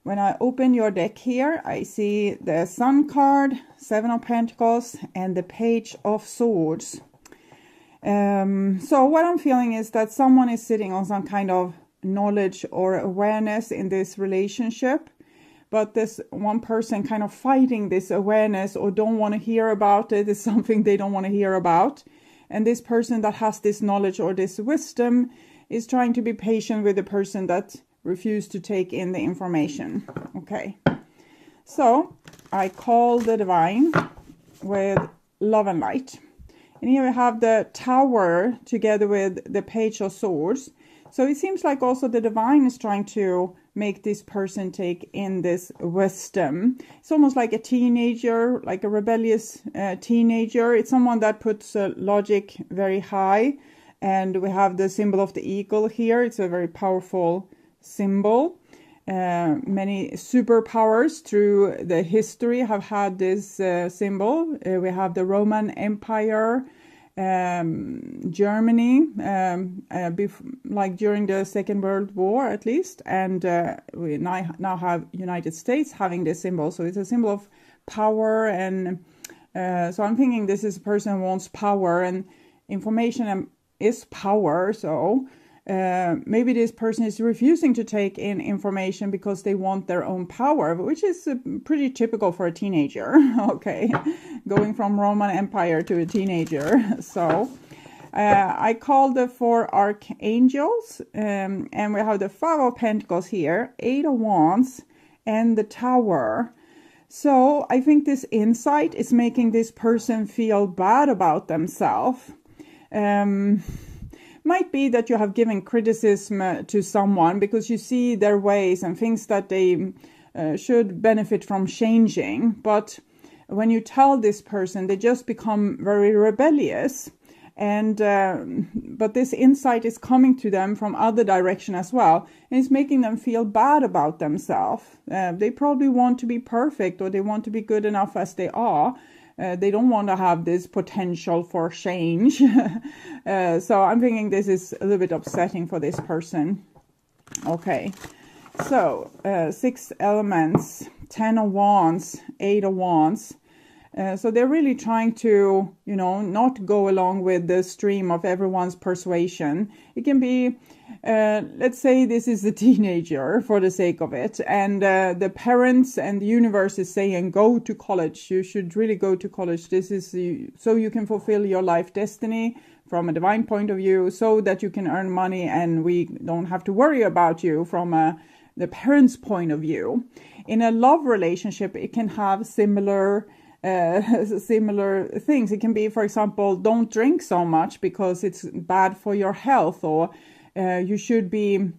when I open your deck here, I see the Sun card, Seven of Pentacles, and the Page of Swords. So what I'm feeling is that someone is sitting on some kind of knowledge or awareness in this relationship, but this one person kind of fighting this awareness or don't want to hear about it. Is something they don't want to hear about. And this person that has this knowledge or this wisdom is trying to be patient with the person that refused to take in the information. Okay, so I call the divine with love and light. And here we have the Tower together with the Page of Swords. So it seems like also the divine is trying to make this person take in this wisdom. It's almost like a teenager, like a rebellious teenager. It's someone that puts logic very high. And we have the symbol of the eagle here. It's a very powerful symbol. Many superpowers through the history have had this symbol. We have the Roman Empire, Germany, like during the Second World War at least, and we now have United States having this symbol. So it's a symbol of power, and so I'm thinking this is a person who wants power, and information is power. So maybe this person is refusing to take in information because they want their own power, which is pretty typical for a teenager. Okay, going from Roman Empire to a teenager. So I call the 4 archangels, and we have the 5 of Pentacles here, 8 of Wands, and the Tower. So I think this insight is making this person feel bad about themselves. Might be that you have given criticism to someone because you see their ways and things that they should benefit from changing. But when you tell this person, they just become very rebellious. And but this insight is coming to them from other direction as well. And it's making them feel bad about themselves. They probably want to be perfect, or they want to be good enough as they are. They don't want to have this potential for change. So I'm thinking this is a little bit upsetting for this person. Okay, so 6 elements, 10 of Wands, 8 of Wands. So they're really trying to, you know, not go along with the stream of everyone's persuasion. It can be, let's say this is a teenager for the sake of it. And the parents and the universe is saying, go to college. You should really go to college. This is so you can fulfill your life destiny from a divine point of view, so that you can earn money and we don't have to worry about you from the parents' point of view. In a love relationship, it can have similar things. It can be, for example, don't drink so much because it's bad for your health, or you should be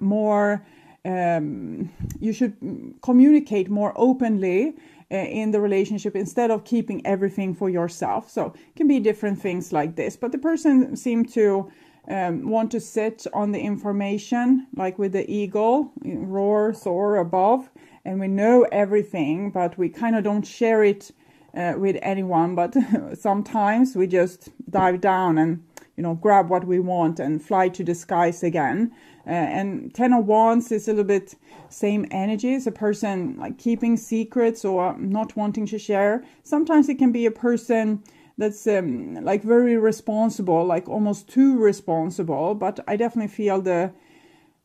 more, you should communicate more openly in the relationship instead of keeping everything for yourself. So it can be different things like this, but the person seemed to want to sit on the information, like with the eagle, roar, soar above, and we know everything, but we kind of don't share it with anyone. But sometimes we just dive down and, you know, grab what we want and fly to the skies again. And 10 of Wands is a little bit same energy. It's a person like keeping secrets or not wanting to share. Sometimes it can be a person that's like very responsible, like almost too responsible. But I definitely feel that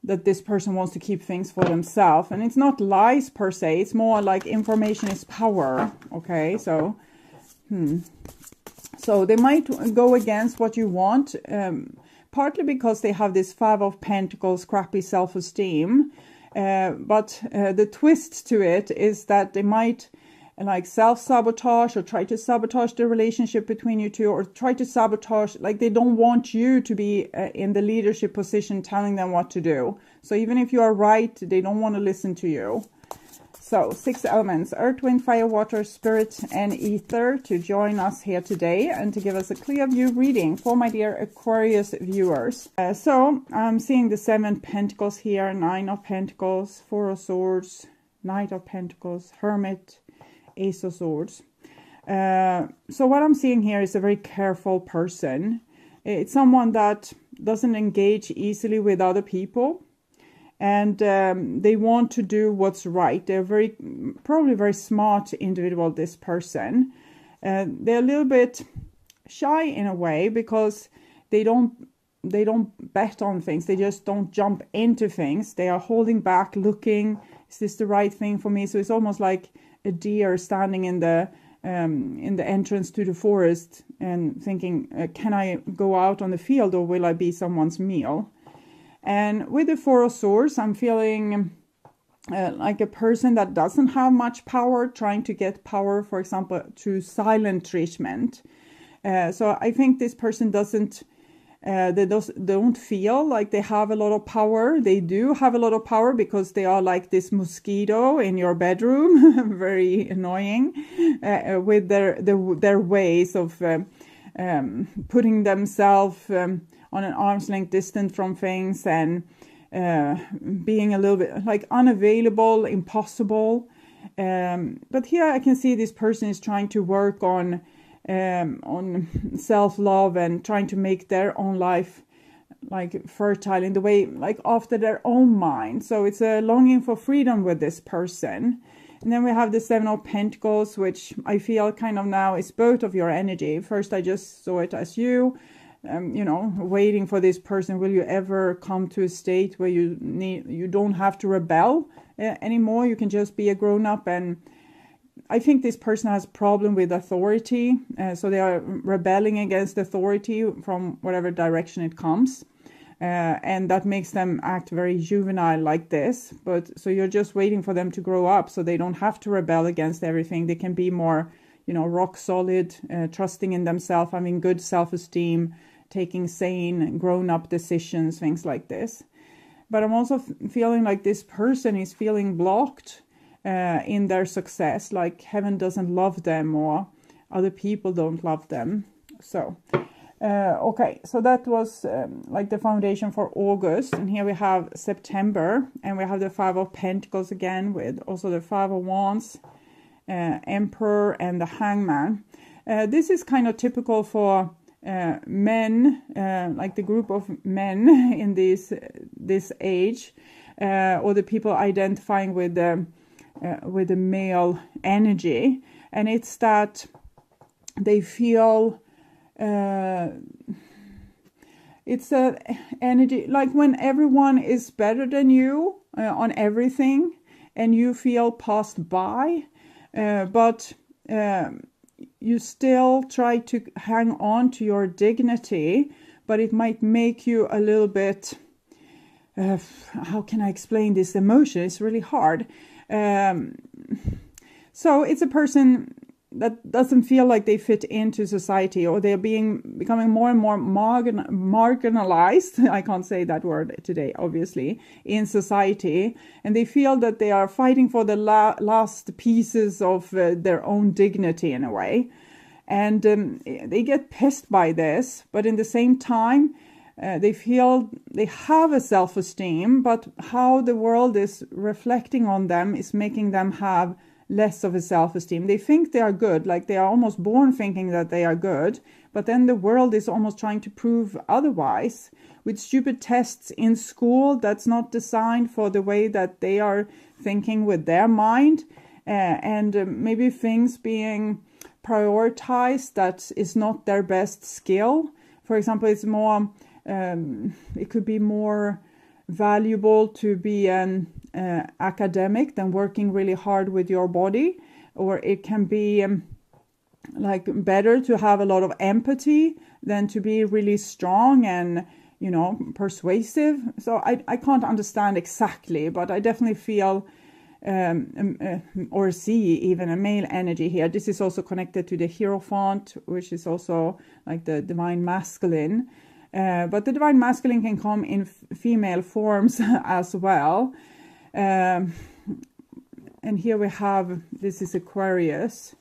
this person wants to keep things for themselves. And it's not lies per se. It's more like information is power. Okay, so so they might go against what you want, partly because they have this 5 of Pentacles, crappy self-esteem. But the twist to it is that they might like self-sabotage or try to sabotage the relationship between you two, or try to sabotage, like they don't want you to be in the leadership position telling them what to do. So even if you are right, they don't want to listen to you. So 6 elements, earth, wind, fire, water, spirit, and ether, to join us here today and to give us a clear view reading for my dear Aquarius viewers. So I'm seeing the 7 Pentacles here, 9 of Pentacles, 4 of Swords, Knight of Pentacles, Hermit, Ace of Swords. So what I'm seeing here is a very careful person. It's someone that doesn't engage easily with other people. and they want to do what's right. They're probably very smart individual, this person. They're a little bit shy in a way, because they don't bet on things. They just don't jump into things. They are holding back, looking, is this the right thing for me? So it's almost like a deer standing in the entrance to the forest and thinking, can I go out on the field, or will I be someone's meal? And with the Four of Swords, I'm feeling like a person that doesn't have much power, trying to get power, for example, through silent treatment. So I think this person don't feel like they have a lot of power. They do have a lot of power, because they are like this mosquito in your bedroom, very annoying, with their ways of putting themselves on an arm's length distance from things, and being a little bit like unavailable, impossible. But here I can see this person is trying to work on self-love and trying to make their own life like fertile in the way, like after their own mind. So it's a longing for freedom with this person. And then we have the Seven of Pentacles, which I feel kind of now is both of your energy. First, I just saw it as you, waiting for this person. Will you ever come to a state where you don't have to rebel anymore? You can just be a grown-up. And I think this person has a problem with authority. So they are rebelling against authority from whatever direction it comes. And that makes them act very juvenile like this. But so you're just waiting for them to grow up, so they don't have to rebel against everything. They can be more, rock solid, trusting in themselves, having good self-esteem, taking sane, grown-up decisions, things like this. But I'm also feeling like this person is feeling blocked in their success, like heaven doesn't love them, or other people don't love them. So okay, so that was like the foundation for August. And here we have September, and we have the Five of Pentacles again, with also the Five of Wands, Emperor, and the Hangman. This is kind of typical for men, like the group of men in this age, or the people identifying with the male energy. And it's that they feel it's a energy like when everyone is better than you on everything, and you feel passed by, but you still try to hang on to your dignity, but it might make you a little bit how can I explain this emotion? It's really hard. So it's a person that doesn't feel like they fit into society, or they're becoming more and more marginalized. I can't say that word today, obviously, in society. And they feel that they are fighting for the last pieces of their own dignity in a way. And they get pissed by this, but in the same time, they feel they have a self-esteem, but how the world is reflecting on them is making them have less of a self-esteem. They think they are good, like they are almost born thinking that they are good, but then the world is almost trying to prove otherwise with stupid tests in school that's not designed for the way that they are thinking with their mind, and maybe things being prioritized that is not their best skill. For example, it's more it could be more valuable to be an academic than working really hard with your body, or it can be like better to have a lot of empathy than to be really strong and persuasive. So I can't understand exactly, but I definitely feel or see even a male energy here. This is also connected to the Hierophant, which is also like the divine masculine. But the divine masculine can come in female forms as well. And here we have, this is Aquarius.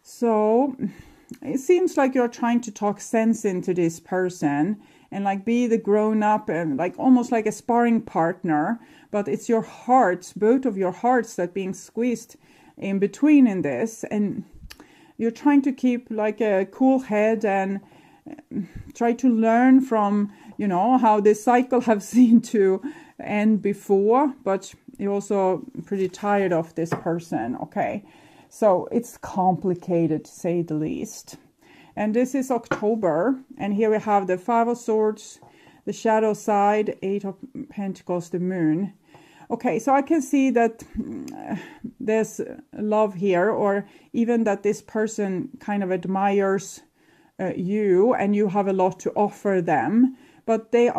So it seems like you're trying to talk sense into this person and like be the grown up and like almost like a sparring partner. But it's your hearts, both of your hearts, that being squeezed in between in this. And you're trying to keep like a cool head and try to learn from you know, how this cycle have seemed to end before, but you're also pretty tired of this person. Okay, so it's complicated to say the least. And this is October, and here we have the Five of Swords, the shadow side, Eight of Pentacles, the moon. Okay, so I can see that there's love here, or even that this person kind of admires you, and you have a lot to offer them, but they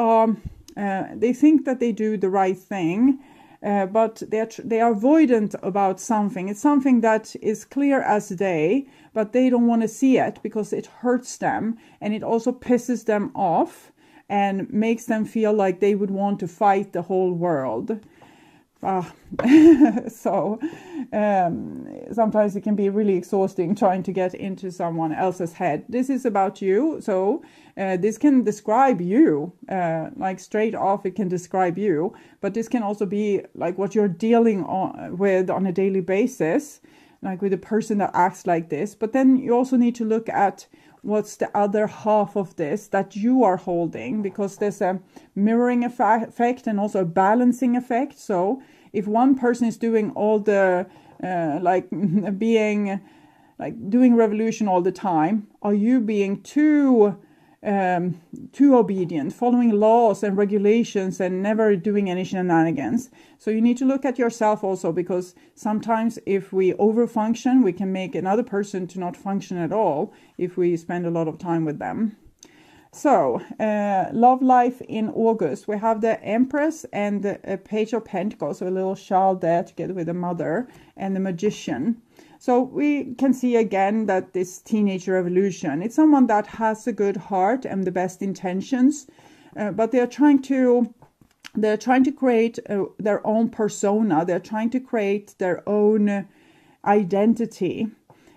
think that they do the right thing, but they are avoidant about something. It's something that is clear as day, but they don't want to see it because it hurts them, and it also pisses them off and makes them feel like they would want to fight the whole world. So sometimes it can be really exhausting trying to get into someone else's head. This is about you, so this can describe you, like straight off it can describe you, but this can also be like what you're dealing with on a daily basis, like with a person that acts like this. But then you also need to look at what's the other half of this that you are holding, because there's a mirroring effect and also a balancing effect. So if one person is doing all the doing revolution all the time, are you being too obedient, following laws and regulations and never doing any shenanigans? So you need to look at yourself also, because sometimes if we overfunction, we can make another person to not function at all if we spend a lot of time with them. So love life in August, we have the Empress and the Page of Pentacles, so a little child there together with the mother, and the Magician. So we can see again that this teenage revolution, it's someone that has a good heart and the best intentions, but they're trying to create their own persona. They're trying to create their own identity,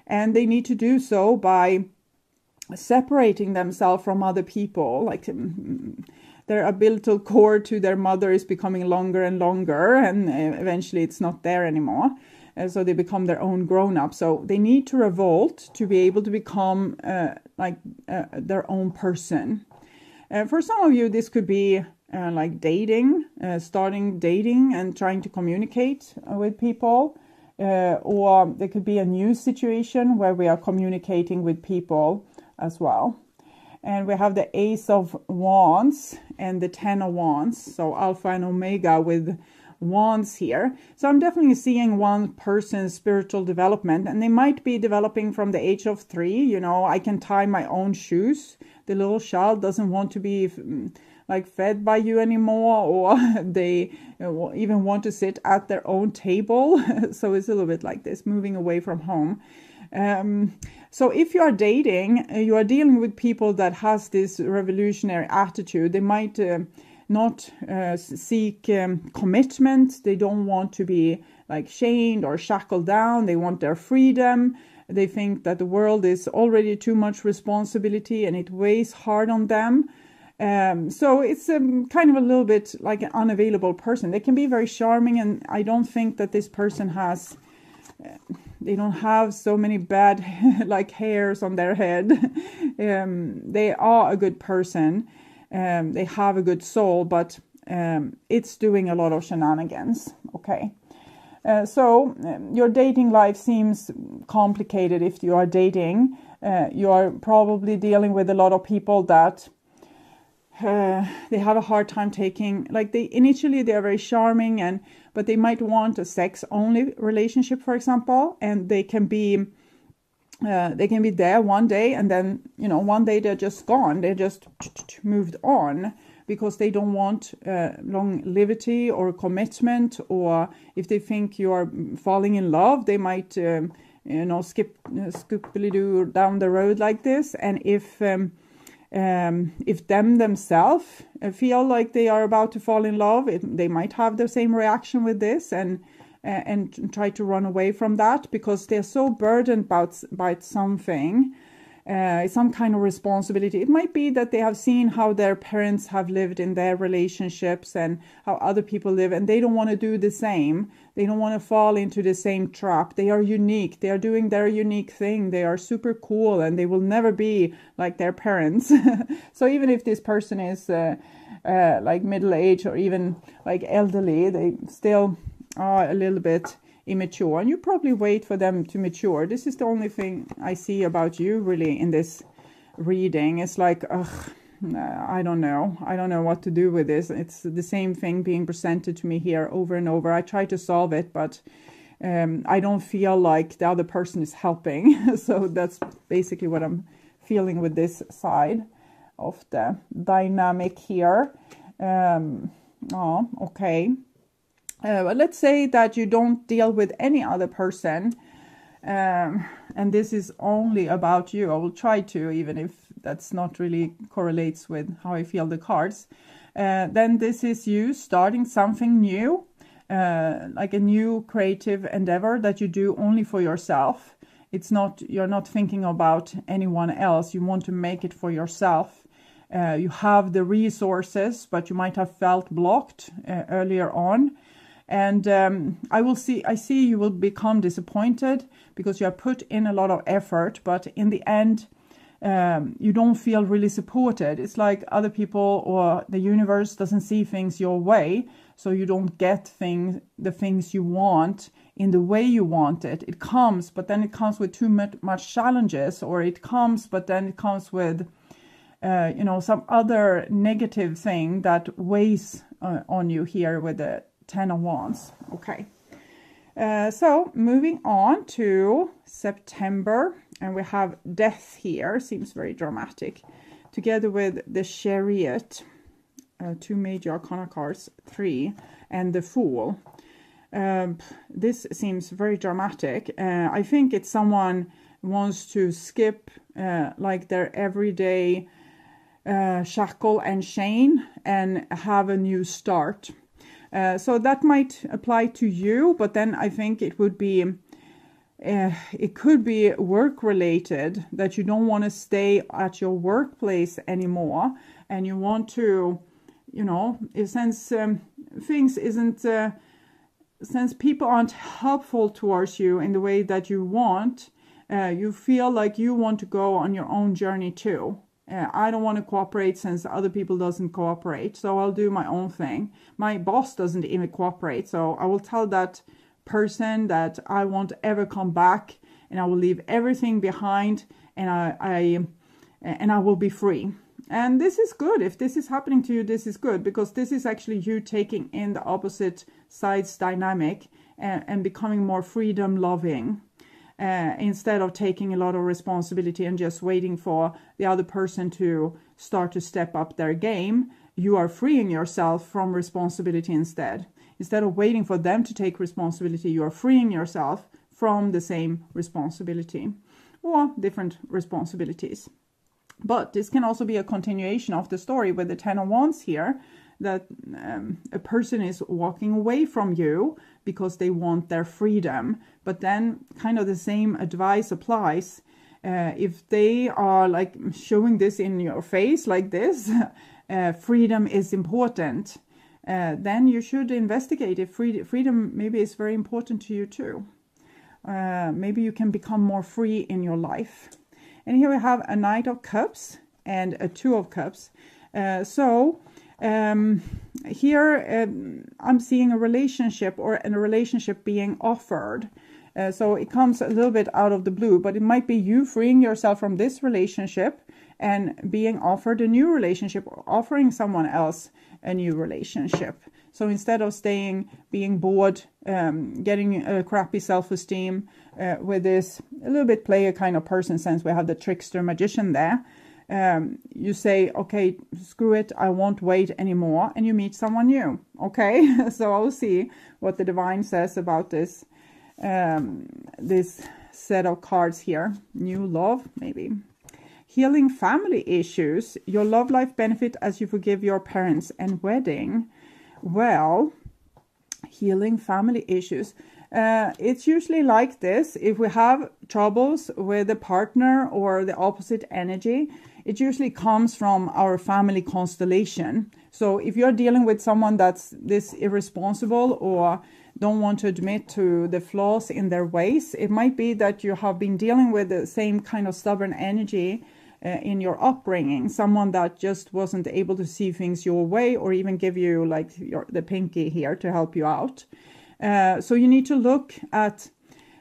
and they need to do so by separating themselves from other people. Like their umbilical cord to their mother is becoming longer and longer, and eventually it's not there anymore. So they become their own grown-up. So they need to revolt to be able to become their own person. For some of you, this could be like dating, starting dating and trying to communicate with people. Or there could be a new situation where we are communicating with people as well. And we have the Ace of Wands and the Ten of Wands. So Alpha and Omega with wands here. So I'm definitely seeing one person's spiritual development, and they might be developing from the age of 3. You know, I can tie my own shoes. The little child doesn't want to be like fed by you anymore, or they even want to sit at their own table. So it's a little bit like this, moving away from home. So if you are dating, you are dealing with people that has this revolutionary attitude. They might not seek commitment. They don't want to be like chained or shackled down. They want their freedom. They think that the world is already too much responsibility and it weighs hard on them. So it's kind of a little bit like an unavailable person. They can be very charming, and I don't think that this person has they don't have so many bad like hairs on their head. They are a good person. They have a good soul, but it's doing a lot of shenanigans. Okay. So your dating life seems complicated. If you are dating, you are probably dealing with a lot of people that they have a hard time taking, like they are very charming, but they might want a sex only relationship, for example, and they can be there one day, and then, you know, one day they're just gone. They just moved on because they don't want longevity or commitment, or if they think you are falling in love, they might, scoopily do down the road like this. And if them themselves feel like they are about to fall in love, they might have the same reaction with this and try to run away from that because they're so burdened by something some kind of responsibility. It might be that they have seen how their parents have lived in their relationships and how other people live, and they don't want to do the same. They don't want to fall into the same trap. They are unique. They are doing their unique thing. They are super cool, and they will never be like their parents. So even if this person is like middle-aged or even like elderly, they still are a little bit immature, and you probably wait for them to mature. This is the only thing I see about you really in this reading. It's like, I don't know what to do with this. It's the same thing being presented to me here over and over. I try to solve it, but I don't feel like the other person is helping. So that's basically what I'm feeling with this side of the dynamic here. Okay. But let's say that you don't deal with any other person, and this is only about you. I will try to, even if that's not really correlates with how I feel the cards. Then this is you starting something new, like a new creative endeavor that you do only for yourself. It's not, you're not thinking about anyone else. You want to make it for yourself. You have the resources, but you might have felt blocked earlier on. And I see you will become disappointed because you have put in a lot of effort, but in the end, you don't feel really supported. It's like other people or the universe doesn't see things your way, so you don't get the things you want in the way you want it. It comes, but then it comes with too much challenges, or it comes, but then it comes with some other negative thing that weighs on you here with the Ten of Wands. Okay. So moving on to September, and we have Death here. Seems very dramatic. Together with the Chariot, two major arcana cards, 3, and the Fool. This seems very dramatic. I think it's someone wants to skip like their everyday shackle and chain and have a new start. So that might apply to you, but then I think it would be, it could be work related, that you don't want to stay at your workplace anymore, and you want to, since things isn't, since people aren't helpful towards you in the way that you want, you feel like you want to go on your own journey too. I don't want to cooperate since other people doesn't cooperate, so I'll do my own thing. My boss doesn't even cooperate, so I will tell that person that I won't ever come back, and I will leave everything behind, and I will be free. And this is good. If this is happening to you, this is good, because this is actually you taking in the opposite side's dynamic and becoming more freedom loving. Instead of taking a lot of responsibility and just waiting for the other person to start to step up their game, you are freeing yourself from responsibility instead. Instead of waiting for them to take responsibility, you are freeing yourself from the same responsibility or different responsibilities. But this can also be a continuation of the story with the Ten of Wands here, that a person is walking away from you because they want their freedom. But then kind of the same advice applies. If they are like showing this in your face like this, freedom is important, then you should investigate if freedom maybe is very important to you too. Maybe you can become more free in your life. And here we have a Knight of Cups and a Two of Cups. Here I'm seeing a relationship, or a relationship being offered. So it comes a little bit out of the blue, but it might be you freeing yourself from this relationship and being offered a new relationship, or offering someone else a new relationship. So instead of being bored, getting a crappy self-esteem with this a little bit player kind of person, since we have the trickster magician there, you say, okay, screw it, I won't wait anymore, and you meet someone new. Okay, so I'll see what the divine says about this this set of cards here. New love, maybe. Healing family issues. Your love life benefit as you forgive your parents, and wedding. Well, healing family issues. It's usually like this. If we have troubles with a partner or the opposite energy, it usually comes from our family constellation. So if you're dealing with someone that's this irresponsible or don't want to admit to the flaws in their ways, it might be that you have been dealing with the same kind of stubborn energy in your upbringing, someone that just wasn't able to see things your way or even give you like the pinky here to help you out. So you need to look at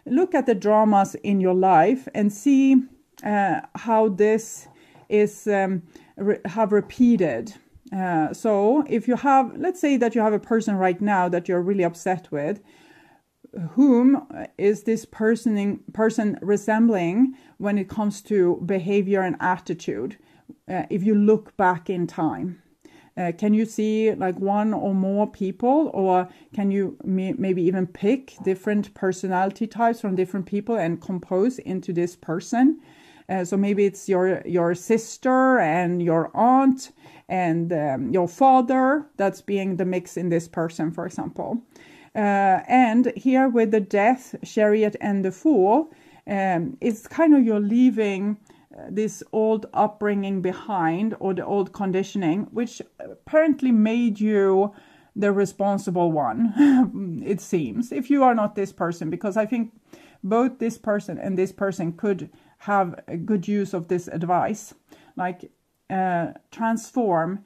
the dramas in your life and see how this is have repeated. So if you have, let's say that you have a person right now that you're really upset with, whom is this person resembling when it comes to behavior and attitude? If you look back in time, can you see like one or more people, or can you maybe even pick different personality types from different people and compose into this person? So maybe it's your sister and your aunt and your father that's being the mix in this person, for example. And here with the Death, Chariot and the Fool, it's kind of you're leaving this old upbringing behind, or the old conditioning, which apparently made you the responsible one, it seems, if you are not this person, because I think both this person and this person could have a good use of this advice, like transform,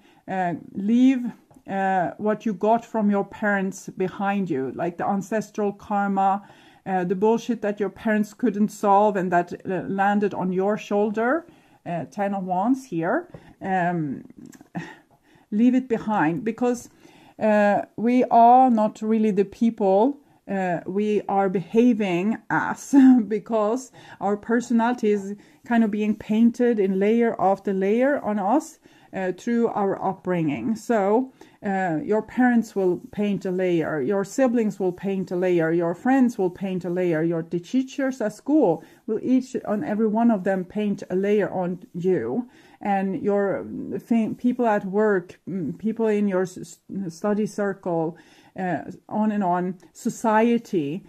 leave what you got from your parents behind you, like the ancestral karma, the bullshit that your parents couldn't solve and that landed on your shoulder, 10 of Wands here. Leave it behind, because we are not really the people we are behaving as, because our personality is kind of being painted in layer after layer on us through our upbringing. So your parents will paint a layer, your siblings will paint a layer, your friends will paint a layer, the teachers at school will each and every one of them paint a layer on you, and your people at work, people in your study circle, on and on, society's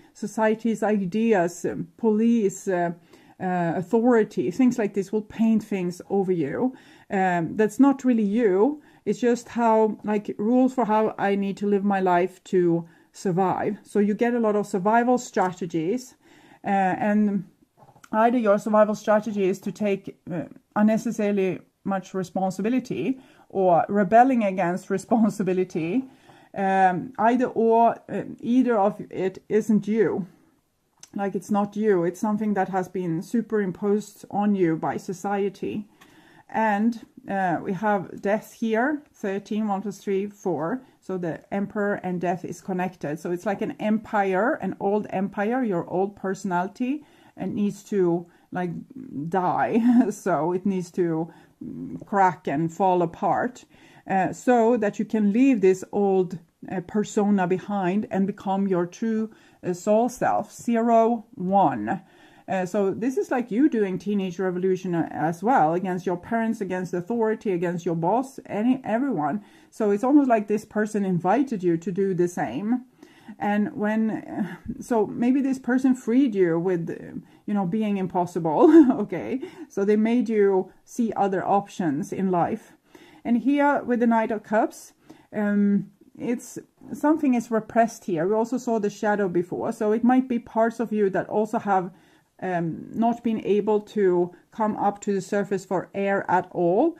ideas, police, authority, things like this will paint things over you. That's not really you. It's just how, like, rules for how I need to live my life to survive. So you get a lot of survival strategies, and either your survival strategy is to take unnecessarily much responsibility, or rebelling against responsibility. Either of it isn't you. Like, it's not you. It's something that has been superimposed on you by society. And we have Death here, 13, 1 plus 3, 4. So the Emperor and Death is connected. So it's like an empire, an old empire, your old personality, and needs to like die. So it needs to crack and fall apart, so that you can leave this old persona behind and become your true soul self, 0, 1. So this is like you doing teenage revolution as well, against your parents, against authority, against your boss, everyone. So it's almost like this person invited you to do the same. And so maybe this person freed you with, being impossible. Okay. So they made you see other options in life. And here with the Knight of Cups, it's something is repressed here. We also saw the shadow before. So it might be parts of you that also have not been able to come up to the surface for air at all.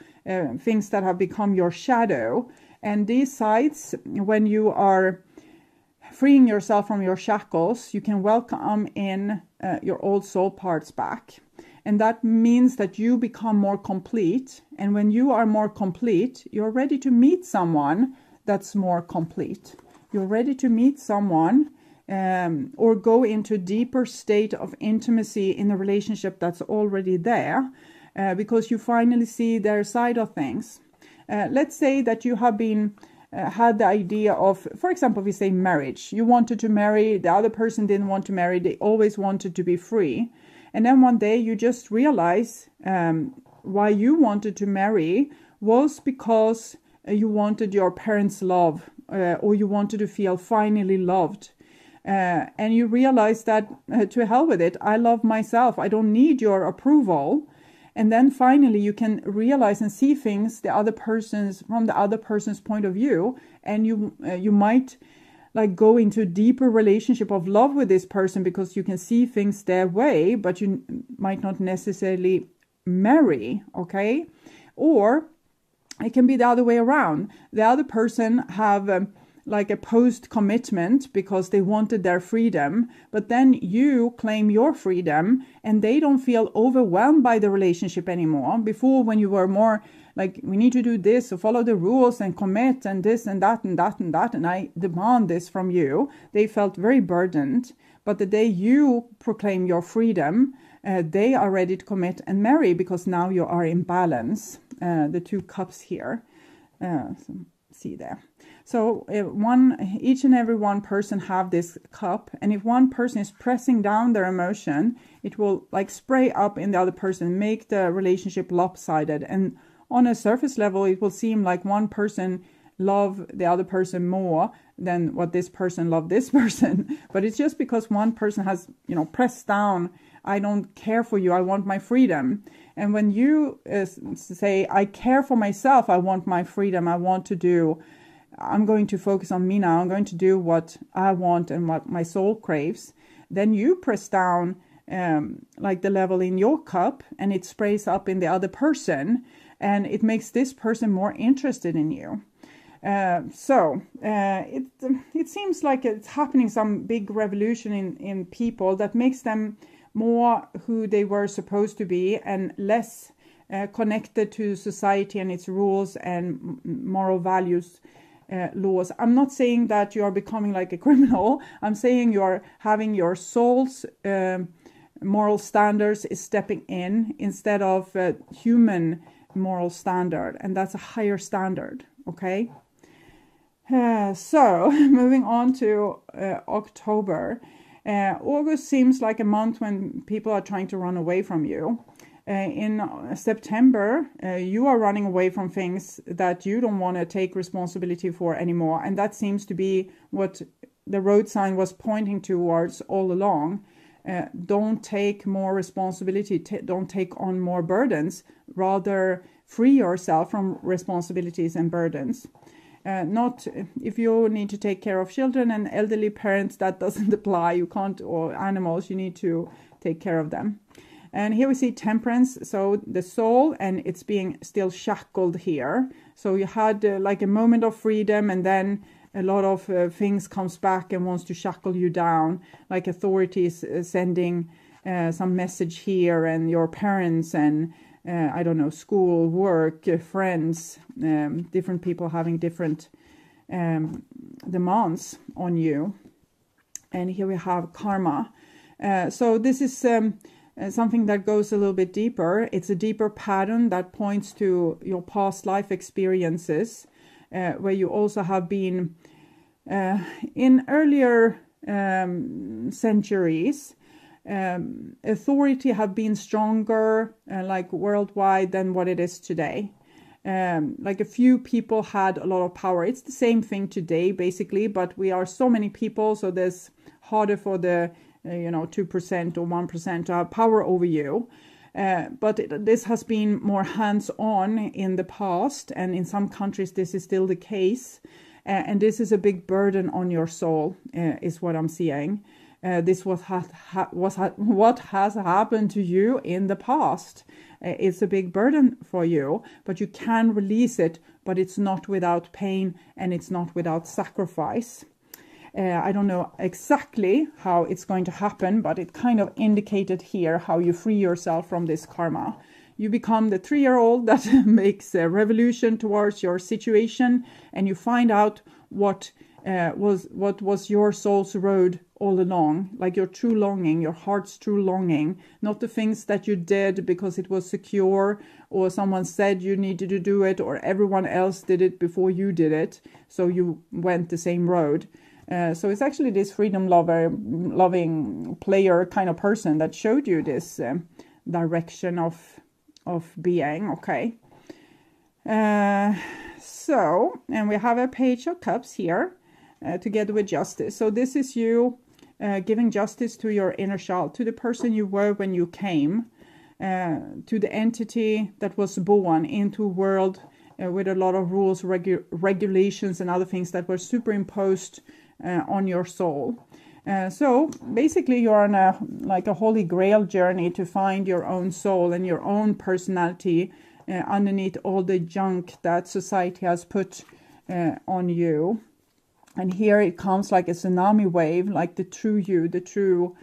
Things that have become your shadow. And these sides, when you are freeing yourself from your shackles, you can welcome in your old soul parts back. And that means that you become more complete. And when you are more complete, you're ready to meet someone that's more complete. You're ready to meet someone or go into a deeper state of intimacy in a relationship that's already there, because you finally see their side of things. Let's say that you have been had the idea of, for example, we say marriage. You wanted to marry, the other person didn't want to marry, they always wanted to be free. And then one day you just realize why you wanted to marry was because you wanted your parents' love or you wanted to feel finally loved. And you realize that to hell with it, I love myself. I don't need your approval. And then finally you can realize and see things from the other person's point of view, and you might like go into a deeper relationship of love with this person because you can see things their way, but you might not necessarily marry, okay? Or it can be the other way around. The other person have like a post-commitment because they wanted their freedom, but then you claim your freedom and they don't feel overwhelmed by the relationship anymore. Before, when you were more like, we need to do this, so follow the rules and commit and this and that and that and that, and I demand this from you, they felt very burdened. But the day you proclaim your freedom, they are ready to commit and marry because now you are in balance. The 2 cups here, so see there. So each and every one person have this cup, and if one person is pressing down their emotion, it will like spray up in the other person, make the relationship lopsided. And on a surface level, it will seem like one person love the other person more than what this person loved this person. But it's just because one person has, pressed down, I don't care for you, I want my freedom. And when you say, I care for myself, I want my freedom, I'm going to focus on me now, I'm going to do what I want and what my soul craves, then you press down like the level in your cup, and it sprays up in the other person, and it makes this person more interested in you. So it seems like it's happening, some big revolution in people that makes them more who they were supposed to be and less connected to society and its rules and moral values, laws. I'm not saying that you are becoming like a criminal. I'm saying you are having your soul's moral standards is stepping in instead of human moral standard, and that's a higher standard. Okay. So moving on to October. August seems like a month when people are trying to run away from you. In September, you are running away from things that you don't want to take responsibility for anymore. And that seems to be what the road sign was pointing towards all along. Don't take more responsibility, don't take on more burdens, rather free yourself from responsibilities and burdens. Not if you need to take care of children and elderly parents, that doesn't apply. You can't, or animals, you need to take care of them. And here we see temperance, so the soul, and it's being still shackled here. So you had like a moment of freedom, and then a lot of things comes back and wants to shackle you down, like authorities sending some message here, and your parents, and I don't know, school, work, friends, different people having different demands on you. And here we have karma. So this is something that goes a little bit deeper. It's a deeper pattern that points to your past life experiences, where you also have been in earlier centuries. Authority have been stronger, like worldwide, than what it is today. Like a few people had a lot of power. It's the same thing today, basically, but we are so many people, so there's harder for the 2% or 1% to have power over you. But this has been more hands-on in the past, and in some countries this is still the case. And this is a big burden on your soul, is what I'm seeing. This was what has happened to you in the past. It's a big burden for you, but you can release it, but it's not without pain and it's not without sacrifice. I don't know exactly how it's going to happen, but it kind of indicated here how you free yourself from this karma. You become the 3-year-old that makes a revolution towards your situation, and you find out what was your soul's road all along, like your true longing, your heart's true longing, not the things that you did because it was secure, or someone said you needed to do it, or everyone else did it before you did it, so you went the same road. So it's actually this freedom-loving player kind of person that showed you this direction of being. Okay. So, and we have a Page of Cups here together with Justice. So this is you giving justice to your inner child, to the person you were when you came, to the entity that was born into a world with a lot of rules, regulations and other things that were superimposed on your soul. So basically you're on a like a holy grail journey to find your own soul and your own personality underneath all the junk that society has put on you. And here it comes like a tsunami wave, like the true you, the true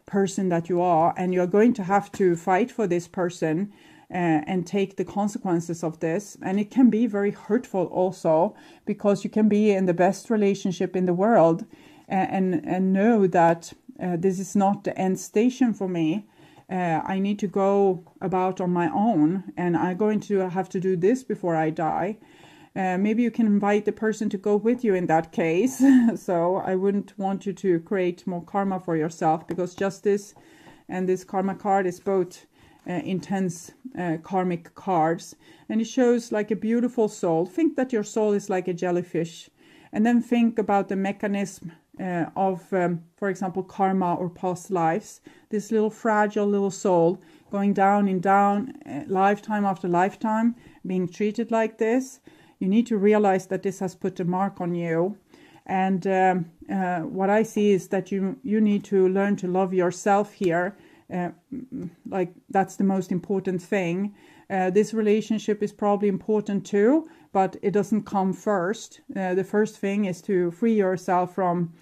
person that you are. And you're going to have to fight for this person and take the consequences of this. And it can be very hurtful also, because you can be in the best relationship in the world and know that this is not the end station for me. I need to go about on my own, and I'm going to have to do this before I die. Maybe you can invite the person to go with you in that case. So I wouldn't want you to create more karma for yourself, because Justice and this karma card is both intense karmic cards. And it shows like a beautiful soul. Think that your soul is like a jellyfish. And then think about the mechanism of, for example, karma or past lives. This little fragile little soul going down and down, lifetime after lifetime, being treated like this. You need to realize that this has put a mark on you. And what I see is that you need to learn to love yourself here. Like that's the most important thing. This relationship is probably important too, but it doesn't come first. The first thing is to free yourself from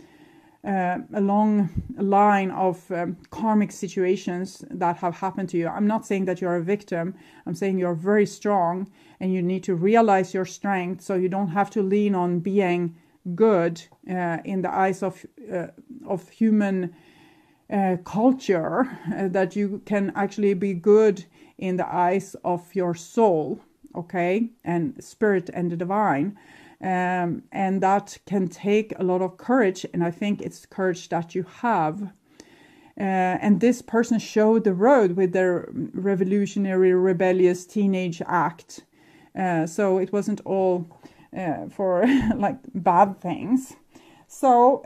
a long line of karmic situations that have happened to you. I'm not saying that you're a victim. I'm saying you're very strong, and you need to realize your strength, so you don't have to lean on being good in the eyes of human culture, that you can actually be good in the eyes of your soul, okay, and spirit and the divine. And that can take a lot of courage, and I think it's courage that you have. And this person showed the road with their revolutionary, rebellious teenage act. So it wasn't all for like bad things. So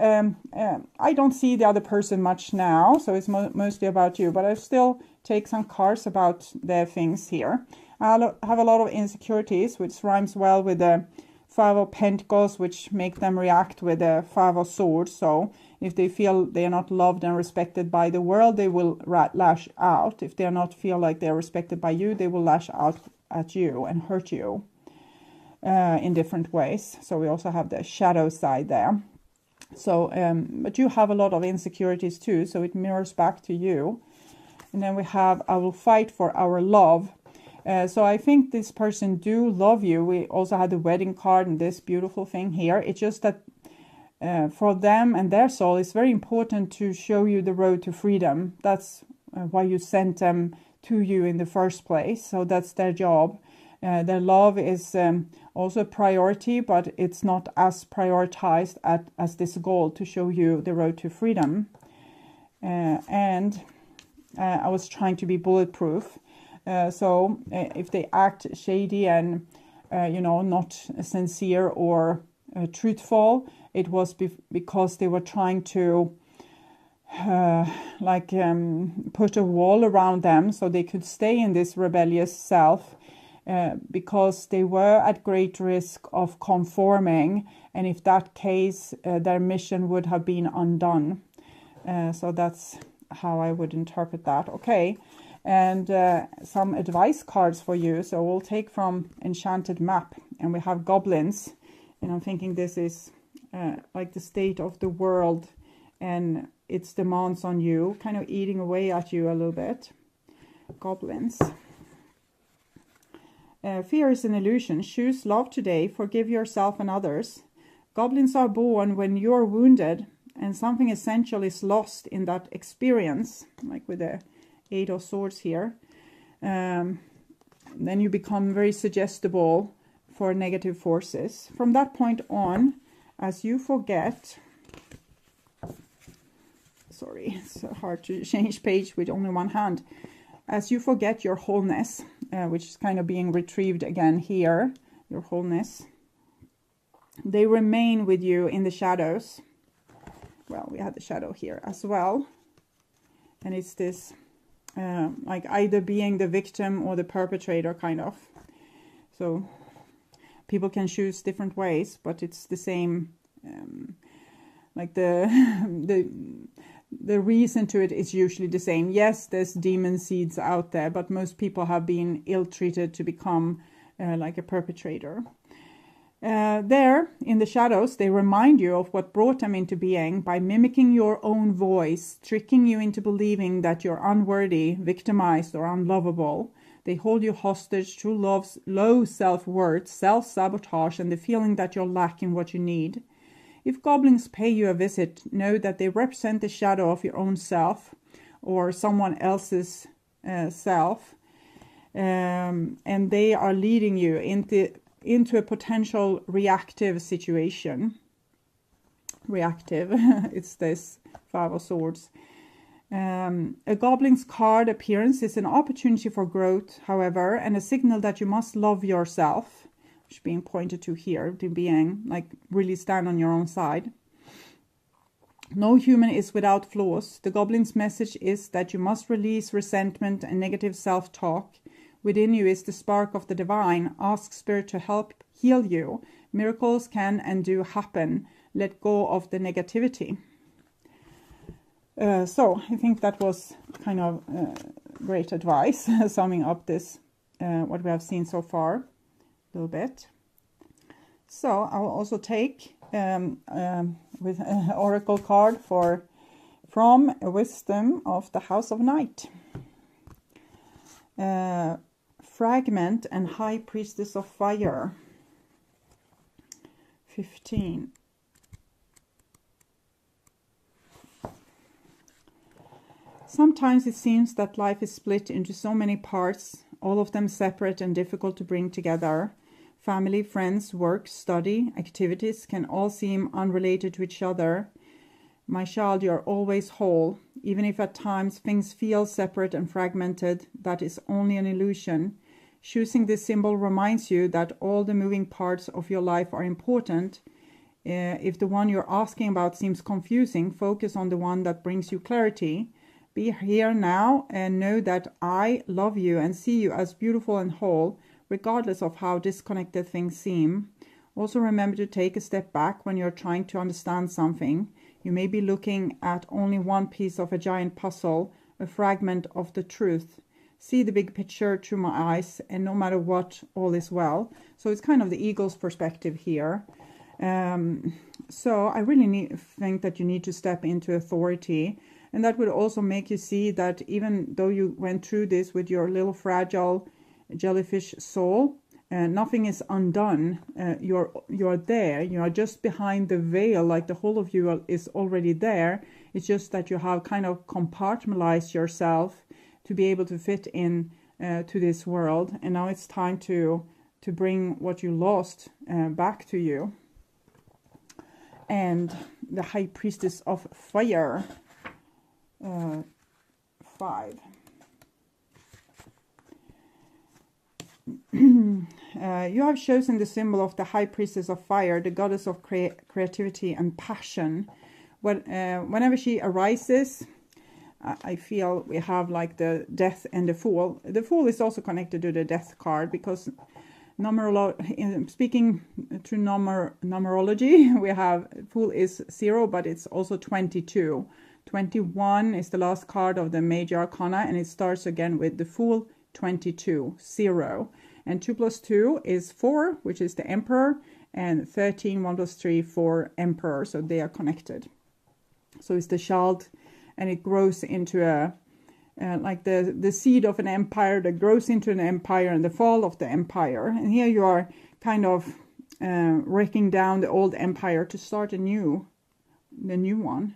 I don't see the other person much now, so it's mostly about you. But I still take some cards about their things here. I have a lot of insecurities, which rhymes well with the Five of Pentacles, which make them react with the Five of Swords. So if they feel they are not loved and respected by the world, they will lash out. If they are not feel like they are respected by you, they will lash out at you and hurt you in different ways. So we also have the shadow side there. So, but you have a lot of insecurities too, so it mirrors back to you. And then we have, I will fight for our love. So I think this person do love you. We also had the wedding card and this beautiful thing here. It's just that for them and their soul, it's very important to show you the road to freedom. That's why you sent them to you in the first place. So that's their job. Their love is also a priority, but it's not as prioritized as this goal to show you the road to freedom. And I was trying to be bulletproof. So if they act shady and, not sincere or truthful, it was because they were trying to put a wall around them so they could stay in this rebellious self, because they were at great risk of conforming. And if that case, their mission would have been undone. So that's how I would interpret that. Okay. And some advice cards for you. So we'll take from Enchanted Map, and we have goblins. And I'm thinking this is like the state of the world and its demands on you, kind of eating away at you a little bit. Goblins. Fear is an illusion. Choose love today. Forgive yourself and others. Goblins are born when you're wounded, and something essential is lost in that experience, like with the Eight of Swords here. Then you become very suggestible for negative forces. From that point on, as you forget, sorry, it's hard to change page with only one hand. As you forget your wholeness, which is kind of being retrieved again here, your wholeness, They remain with you in the shadows. Well, we had the shadow here as well. And it's this, like either being the victim or the perpetrator, kind of. So people can choose different ways, but it's the same, like the reason to it is usually the same. Yes, there's demon seeds out there, but most people have been ill-treated to become like a perpetrator. There, in the shadows, they remind you of what brought them into being by mimicking your own voice, tricking you into believing that you're unworthy, victimized, or unlovable. They hold you hostage to love's low self-worth, self-sabotage, and the feeling that you're lacking what you need. If goblins pay you a visit, know that they represent the shadow of your own self or someone else's self, and they are leading you into a potential reactive situation. Reactive, it's this Five of Swords. A goblin's card appearance is an opportunity for growth, however, and a signal that you must love yourself, which is being pointed to here, to being like really stand on your own side. No human is without flaws. The goblin's message is that you must release resentment and negative self-talk. Within you is the spark of the divine. Ask Spirit to help heal you. Miracles can and do happen. Let go of the negativity. So I think that was kind of great advice, summing up this, what we have seen so far, a little bit. So I will also take with an oracle card from Wisdom of the House of Night. Fragment and High Priestess of Fire. 15. Sometimes it seems that life is split into so many parts, all of them separate and difficult to bring together. Family, friends, work, study, activities can all seem unrelated to each other. My child, you are always whole. Even if at times things feel separate and fragmented, that is only an illusion. Choosing this symbol reminds you that all the moving parts of your life are important. If the one you're asking about seems confusing, focus on the one that brings you clarity. Be here now and know that I love you and see you as beautiful and whole, regardless of how disconnected things seem. Also remember to take a step back when you're trying to understand something. You may be looking at only one piece of a giant puzzle, a fragment of the truth. See the big picture through my eyes, and no matter what, all is well. So it's kind of the eagle's perspective here. So I really think that you need to step into authority. And that would also make you see that even though you went through this with your little fragile jellyfish soul, nothing is undone. You're there. You are just behind the veil, like the whole of you is already there. It's just that you have kind of compartmentalized yourself to be able to fit in to this world. And now it's time to bring what you lost back to you. And the High Priestess of Fire. 5. You have chosen the symbol of the High Priestess of Fire, the goddess of creativity and passion. Whenever she arises, I feel we have like the Death and the Fool. The Fool is also connected to the Death card because speaking to numerology, we have Fool is 0, but it's also 22. 21 is the last card of the Major Arcana, and it starts again with the Fool 22, 0. And 2 plus 2 is 4, which is the Emperor, and 13, 1 plus 3, 4, Emperor. So they are connected. So it's the child, and it grows into a, like the seed of an empire that grows into an empire and the fall of the empire. And here you are kind of breaking down the old empire to start the new one.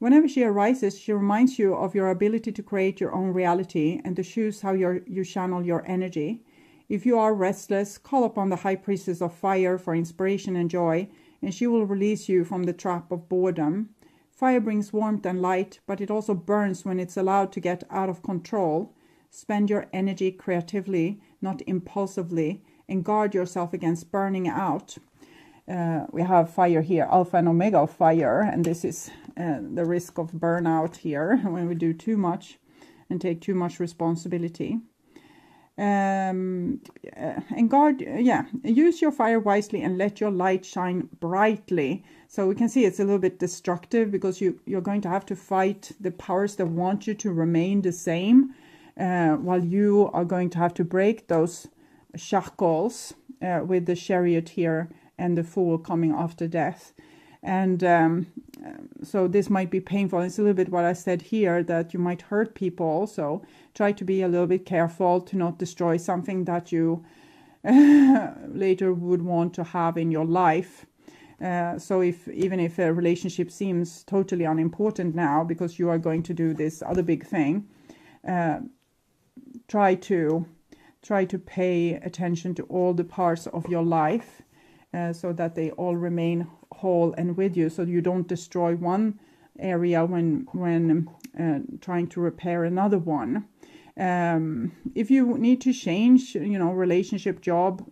Whenever she arises, she reminds you of your ability to create your own reality and to choose how you channel your energy. If you are restless, call upon the High Priestess of Fire for inspiration and joy, and she will release you from the trap of boredom. Fire brings warmth and light, but it also burns when it's allowed to get out of control. Spend your energy creatively, not impulsively, and guard yourself against burning out. we have fire here, alpha and omega of fire, and this is the risk of burnout here when we do too much and take too much responsibility. And use your fire wisely and let your light shine brightly. So we can see it's a little bit destructive, because you're going to have to fight the powers that want you to remain the same, while you are going to have to break those shackles with the Chariot here and the Fool coming after death. And so this might be painful. It's a little bit what I said here, that you might hurt people also. Try to be a little bit careful to not destroy something that you later would want to have in your life. So even if a relationship seems totally unimportant now because you are going to do this other big thing, try to pay attention to all the parts of your life, so that they all remain whole and with you, so you don't destroy one area when trying to repair another one. If you need to change, relationship, job,